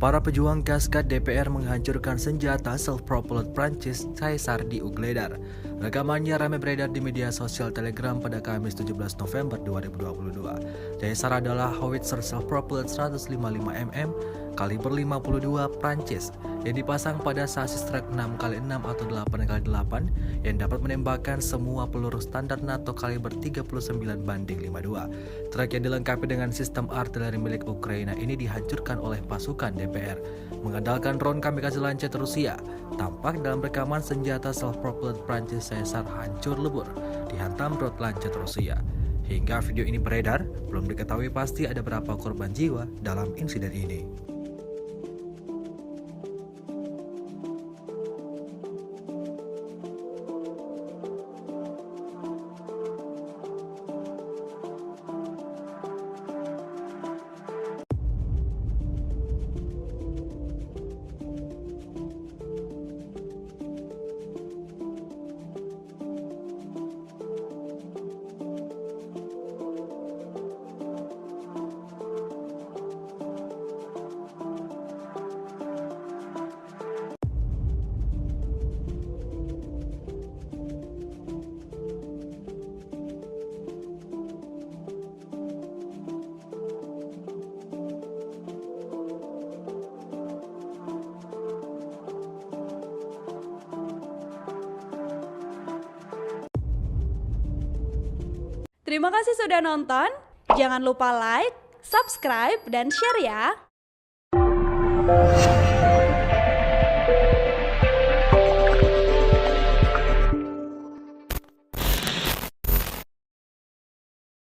Para pejuang Kaskat DPR menghancurkan senjata self-propelled Prancis Caesar di Ugledar. Rekamannya ramai beredar di media sosial Telegram pada Kamis 17 November 2022. Caesar adalah howitzer self-propelled 155 mm kaliber 52 Prancis yang dipasang pada sasis truk 6x6 atau 8x8 yang dapat menembakkan semua peluru standar NATO kaliber 39:52. Truk yang dilengkapi dengan sistem artileri milik Ukraina ini dihancurkan oleh pasukan DPR mengandalkan drone kamikaze lancet Rusia. Tampak dalam rekaman senjata self-propelled Prancis Caesar hancur lebur dihantam drone lancet Rusia. Hingga video ini beredar, belum diketahui pasti ada berapa korban jiwa dalam insiden ini. Terima kasih sudah nonton. Jangan lupa like, subscribe, dan share ya.